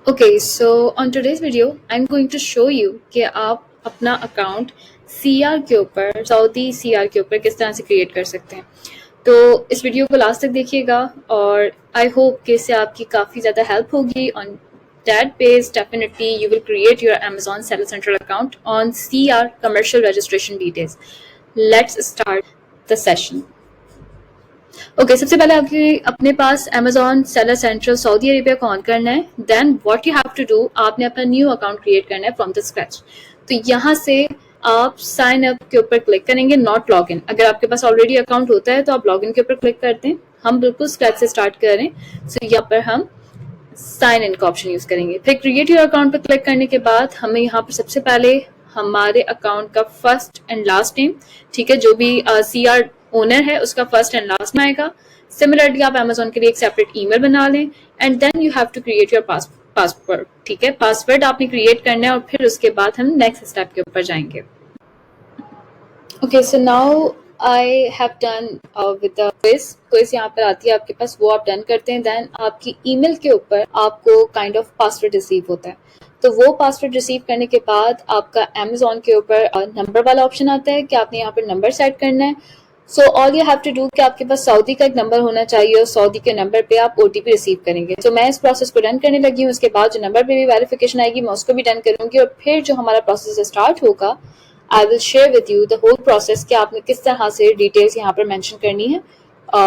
Okay, so on today's video, I'm going to show you कि आप अपना account CR के ऊपर सऊदी CR के ऊपर किस तरह से क्रिएट कर सकते हैं। तो इस वीडियो को लास्ट तक देखिएगा और आई होप कि इससे आपकी काफ़ी ज़्यादा हेल्प होगी। On that base, definitely you will create your Amazon Seller Central account on CR commercial registration details. Let's start the session. Okay सबसे पहले आपके अपने पास Amazon Seller Central Saudi Arabia को ऑन करना है। Then what you have to do, आपने अपना न्यू अकाउंट क्रिएट करना है फ्रॉम द स्क्रैच। तो यहाँ से आप साइन अप के ऊपर क्लिक करेंगे, नॉट लॉग इन। अगर आपके पास ऑलरेडी अकाउंट होता है तो आप लॉग इन के ऊपर क्लिक करते हैं। हम बिल्कुल स्क्रैच से स्टार्ट कर रहे हैं, सो यहाँ पर हम साइन इन का ऑप्शन यूज करेंगे। फिर क्रिएट योर अकाउंट पर क्लिक करने के बाद हमें यहाँ पर सबसे पहले हमारे अकाउंट का फर्स्ट एंड लास्ट नेम, ठीक है, जो भी CR ओनर है उसका फर्स्ट एंड लास्ट नेम आएगा। सिमिलरली आप Amazon के लिए एक सेपरेट ईमेल बना लें and then you have to create your password, ठीक है। पासवर्ड आपने क्रिएट करना है और फिर उसके बाद हम नेक्स्ट स्टेप के ऊपर जाएंगे। Okay so now I have done with the quiz यहाँ पर आती है आपके पास, वो आप डन करते हैं। देन आपकी ईमेल के ऊपर आपको काइंड ऑफ पासवर्ड रिसीव होता है। तो वो पासवर्ड रिसीव करने के बाद आपका Amazon के ऊपर नंबर वाला ऑप्शन आता है कि आपने यहाँ पर नंबर सेट करना है। So all you have to do कि आपके पास सऊदी का एक नंबर होना चाहिए और सऊदी के नंबर पे आप OTP रिसीव करेंगे। तो मैं इस प्रोसेस को डन करने लगी हूँ। उसके बाद जो नंबर पे भी वेरिफिकेशन आएगी मैं उसको भी डन करूंगी और फिर जो हमारा प्रोसेस स्टार्ट होगा I will share with you the whole process कि आपने किस तरह से डिटेल्स यहाँ पर मेंशन करनी है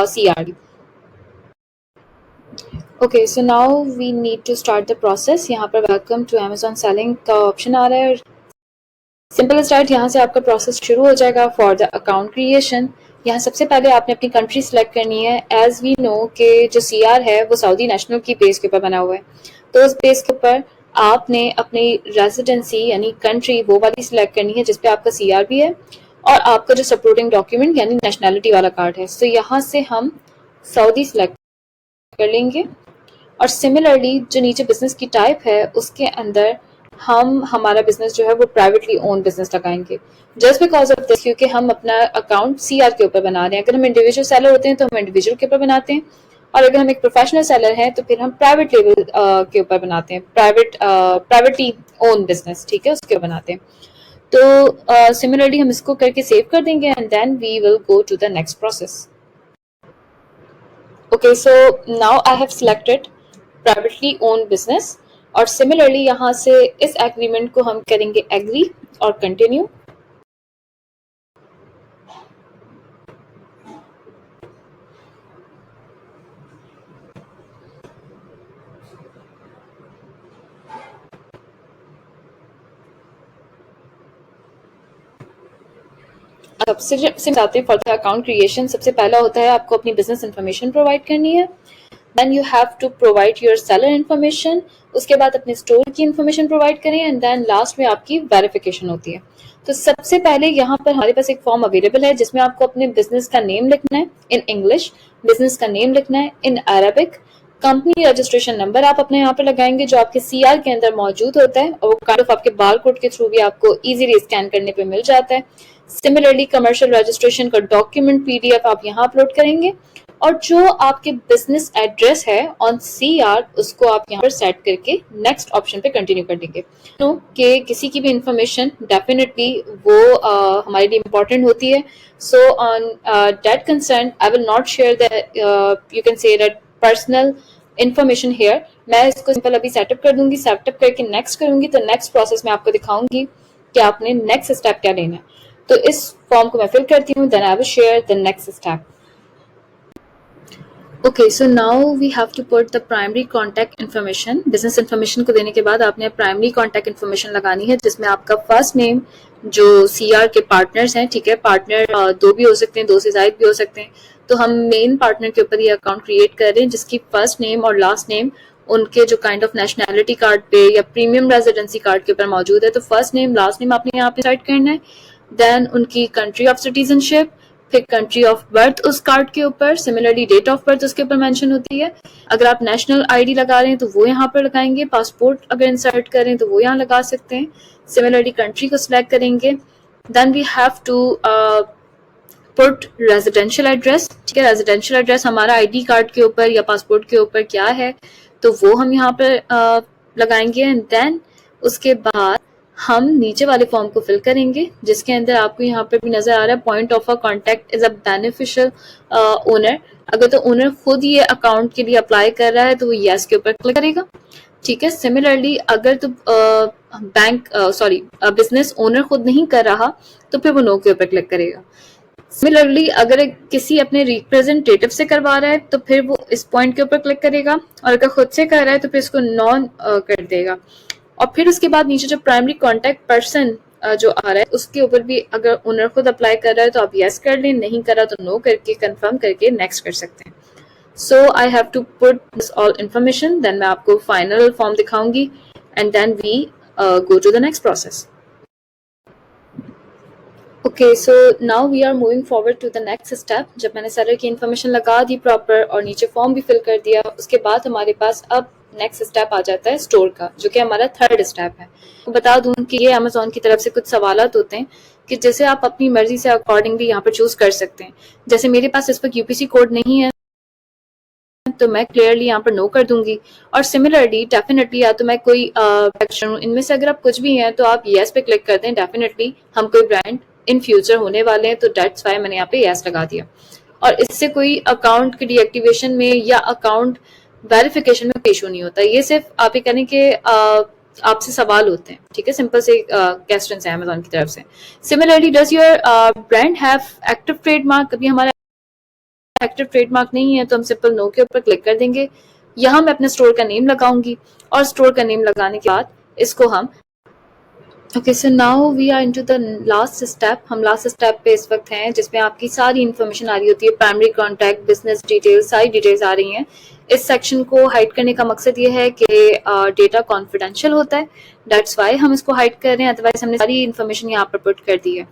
CR। Okay so now we need to start the process. यहाँ पर वेलकम टू Amazon सेलिंग का ऑप्शन आ रहा है। सिंपल स्टार्ट, यहाँ से आपका प्रोसेस शुरू हो जाएगा फॉर द अकाउंट क्रिएशन। यहाँ सबसे पहले आपने अपनी कंट्री सिलेक्ट करनी है। एज वी नो कि जो CR है वो सऊदी नेशनल की बेस के ऊपर बना हुआ है, तो उस बेस के ऊपर आपने अपनी रेजिडेंसी यानी कंट्री वो वाली सिलेक्ट करनी है जिसपे आपका CR भी है और आपका जो सपोर्टिंग डॉक्यूमेंट यानी नेशनैलिटी वाला कार्ड है। तो यहाँ से हम सऊदी सिलेक्ट कर लेंगे और सिमिलरली जो नीचे बिजनेस की टाइप है उसके अंदर हम हमारा बिजनेस जो है वो प्राइवेटली ओन बिजनेस लगाएंगे, जस्ट बिकॉज ऑफ दिस, क्योंकि हम अपना अकाउंट CR के ऊपर बना रहे हैं। अगर हम इंडिविजुअल सेलर होते हैं तो हम इंडिविजुअल के ऊपर बनाते हैं और अगर हम एक प्रोफेशनल सेलर हैं तो फिर हम प्राइवेट लेवल के ऊपर बनाते हैं, प्राइवेटली ओन बिजनेस, ठीक है, उसके ऊपर बनाते हैं। तो सिमिलरली हम इसको करके सेव कर देंगे and then we will go to the next process. Okay so now I have selected privately own business और सिमिलरली यहाँ से इस एग्रीमेंट को हम करेंगे एग्री और कंटिन्यू। सबसे आते हैं फॉर द अकाउंट क्रिएशन। सबसे पहला होता है आपको अपनी बिजनेस इन्फॉर्मेशन प्रोवाइड करनी है। Then you have to provide your seller information. उसके बाद अपने स्टोर की इन्फॉर्मेशन प्रोवाइड करें एंड देन लास्ट में आपकी वेरिफिकेशन होती है। तो सबसे पहले यहाँ पर हमारे पास एक फॉर्म अवेलेबल है जिसमें आपको अपने बिजनेस का नेम लिखना है इन इंग्लिश, बिजनेस का नेम लिखना है in Arabic, company registration number आप अपने यहाँ पे लगाएंगे जो आपके CR के अंदर मौजूद होता है और वो काइंड ऑफ आपके बार कोड के थ्रू भी आपको इजीली स्कैन करने पे मिल जाता है। सिमिलरली कमर्शियल रजिस्ट्रेशन का डॉक्यूमेंट PDF आप यहाँ अपलोड करेंगे और जो आपके बिजनेस एड्रेस है ऑन CR उसको आप यहाँ पर सेट करके नेक्स्ट ऑप्शन पे कंटिन्यू कर देंगे। तो कि किसी की भी इंफॉर्मेशन डेफिनेटली वो हमारे लिए इम्पोर्टेंट होती है। So on that concern I will not share the you can say that personal information here. मैं इसको सिंपल अभी सेटअप कर दूंगी, सेटअप करके नेक्स्ट करूंगी तो नेक्स्ट प्रोसेस में आपको दिखाऊंगी कि आपने नेक्स्ट स्टेप क्या लेना है। तो इस फॉर्म को मैं फिल करती हूँ, then I will share the next step. Okay so now we have to put the primary contact information. Business information को देने के बाद आपने प्राइमरी कॉन्टैक्ट इन्फॉर्मेशन लगानी है जिसमें आपका फर्स्ट नेम, जो CR के पार्टनर्स हैं, ठीक है, पार्टनर दो भी हो सकते हैं, दो से ज्यादा भी हो सकते हैं। तो हम मेन पार्टनर के ऊपर ये अकाउंट क्रिएट कर रहे हैं जिसकी फर्स्ट नेम और लास्ट नेम उनके जो काइंड ऑफ नेशनैलिटी कार्ड पे या प्रीमियम रेजिडेंसी कार्ड के ऊपर मौजूद है। तो फर्स्ट नेम लास्ट नेम आपने यहाँ पे सेट करना है। देन उनकी कंट्री ऑफ सिटीजनशिप, फिर कंट्री ऑफ बर्थ उस कार्ड के ऊपर, सिमिलरली डेट ऑफ बर्थ उसके ऊपर मेंशन होती है। अगर आप नेशनल ID लगा रहे हैं तो वो यहाँ पर लगाएंगे, पासपोर्ट अगर इंसर्ट करें तो वो यहाँ लगा सकते हैं। सिमिलरली कंट्री को सिलेक्ट करेंगे। Then we have to put residential address, ठीक है, रेजिडेंशियल एड्रेस हमारा ID कार्ड के ऊपर या पासपोर्ट के ऊपर क्या है तो वो हम यहाँ पर लगाएंगे एंड देन उसके बाद हम नीचे वाले फॉर्म को फिल करेंगे, जिसके अंदर आपको यहाँ पे भी नजर आ रहा है point of a contact is a beneficial owner. अगर तो ओनर खुद ये अकाउंट के लिए अप्लाई कर रहा है तो वो यस के ऊपर क्लिक करेगा, ठीक है। सिमिलरली अगर तो बिजनेस ओनर खुद नहीं कर रहा तो फिर वो नो के ऊपर क्लिक करेगा। सिमिलरली अगर किसी अपने रिप्रेजेंटेटिव से करवा रहा है तो फिर वो इस पॉइंट के ऊपर क्लिक करेगा, और अगर खुद से कर रहा है तो फिर इसको नॉन कर देगा। और फिर उसके बाद नीचे जो प्राइमरी कॉन्टेक्ट पर्सन जो आ रहा है उसके ऊपर भी अगर ओनर खुद अप्लाई कर रहा है तो आप यस कर लें, नहीं कर रहा तो नो करके कंफर्म करके नेक्स्ट कर सकते हैं। So I have to put this all information, then मैं आपको फाइनल फॉर्म दिखाऊंगी and then we go to the next process. Okay, so now we are moving forward to the next step. जब मैंने seller की information लगा दी proper और नीचे form भी फिल कर दिया, उसके बाद हमारे पास अब नेक्स्ट स्टेप आ जाता है स्टोर का, जो कि हमारा थर्ड स्टेप है। तो बता दूं कि ये अमेजोन की तरफ से कुछ सवालात होते हैं कि जैसे आप अपनी मर्जी से अकॉर्डिंगली यहाँ पर चूज कर सकते हैं। जैसे मेरे पास इस वक्त यूपीसी कोड नहीं है तो मैं क्लियरली यहाँ पर नो कर दूंगी, और सिमिलरली डेफिनेटली या तो मैं कोई इनमें से अगर आप कुछ भी हैं तो आप येस पे क्लिक कर दें। डेफिनेटली हम कोई ब्रांड इन फ्यूचर होने वाले हैं तो डेट्स वाई मैंने यहाँ पे येस लगा दिया। और इससे कोई अकाउंट की डीएक्टिवेशन में या अकाउंट वेरिफिकेशन में कोई इशू नहीं होता। ये सिर्फ आप ये करें कि आपसे सवाल होते हैं, ठीक है, सिंपल से क्वेश्चंस हैं अमेजोन की तरफ से। Similarly does your brand have active trademark? अभी हमारा एक्टिव ट्रेडमार्क नहीं है तो हम सिंपल नो के ऊपर क्लिक कर देंगे। यहाँ मैं अपने स्टोर का नेम लगाऊंगी और स्टोर का नेम लगाने के बाद इसको हम okay, so now we are into the last step. हम लास्ट स्टेप पे इस वक्त हैं जिसमें आपकी सारी इन्फॉर्मेशन आ रही होती है, प्राइमरी कॉन्टैक्ट, बिजनेस डिटेल्स, सारी डिटेल्स आ रही हैं। इस सेक्शन को हाइड करने का मकसद ये है कि डेटा कॉन्फिडेंशियल होता है, दैट्स वाई हम इसको हाइड कर रहे हैं, अदरवाइज हमने सारी इन्फॉर्मेशन यहाँ पर पुट कर दी है।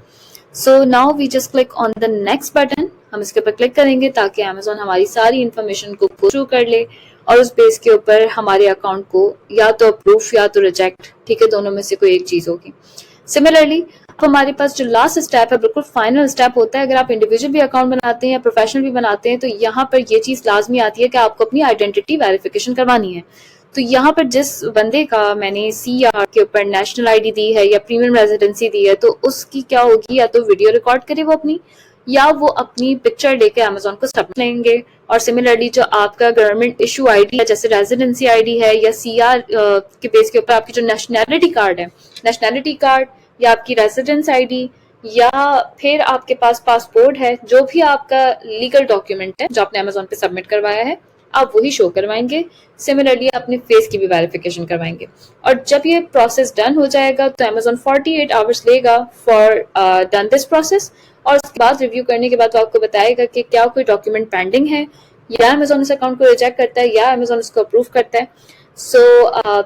So now we just click on the next button. हम इसके ऊपर क्लिक करेंगे ताकि अमेजोन हमारी सारी इन्फॉर्मेशन को गो थ्रू कर ले और उस बेस के ऊपर हमारे अकाउंट को या तो अप्रूव या तो रिजेक्ट, ठीक है, दोनों में से कोई एक चीज होगी। सिमिलरली हमारे पास जो लास्ट स्टेप है बिल्कुल फाइनल स्टेप होता है। अगर आप इंडिविजुअल भी अकाउंट बनाते हैं या प्रोफेशनल भी बनाते हैं तो यहाँ पर ये चीज लाजमी आती है कि आपको अपनी आइडेंटिटी वेरिफिकेशन करवानी है। तो यहाँ पर जिस बंदे का मैंने सीआर के ऊपर नेशनल आईडी दी है या प्रीमियम रेजिडेंसी दी है तो उसकी क्या होगी, या तो वीडियो रिकॉर्ड करे वो अपनी, या वो अपनी पिक्चर लेके अमेजोन को सबमिट लेंगे। और सिमिलरली जो आपका गवर्नमेंट इशू आईडी है जैसे रेजिडेंसी आईडी है या सीआर के बेस के ऊपर आपकी जो नेशनैलिटी कार्ड है, नेशनैलिटी कार्ड या आपकी रेजिडेंस आईडी या फिर आपके पास पासपोर्ट है, जो भी आपका लीगल डॉक्यूमेंट है जो आपने अमेजोन पे सबमिट करवाया है आप वही शो करवाएंगे। सिमिलरली अपने फेस की भी वेरिफिकेशन करवाएंगे। और जब ये प्रोसेस डन हो जाएगा तो अमेजोन 48 आवर्स लेगा फॉर डन दिस प्रोसेस, और उसके बाद रिव्यू करने के बाद तो आपको बताएगा कि क्या कोई डॉक्यूमेंट पेंडिंग है, या अमेजोन इस अकाउंट को रिजेक्ट करता है या अमेजोन इसको अप्रूव करता है। सो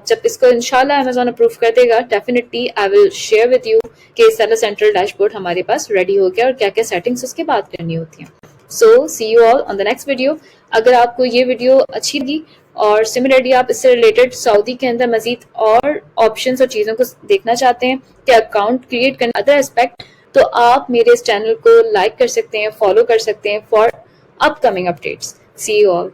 जब इसको इंशाल्लाह अमेजोन अप्रूव कर देगा definitely I will share with you कि सेलर सेंट्रल डैशबोर्ड हमारे पास रेडी हो गया और क्या क्या सेटिंग्स उसके बाद करनी होती हैं। So see you all on the next video. अगर आपको ये वीडियो अच्छी लगी और सिमिलरली आप इससे रिलेटेड सऊदी के अंदर मजीद और ऑप्शंस और चीज़ों को देखना चाहते हैं कि अकाउंट क्रिएट करने अदर एस्पेक्ट, तो आप मेरे इस चैनल को लाइक कर सकते हैं, फॉलो कर सकते हैं for upcoming updates. See you all.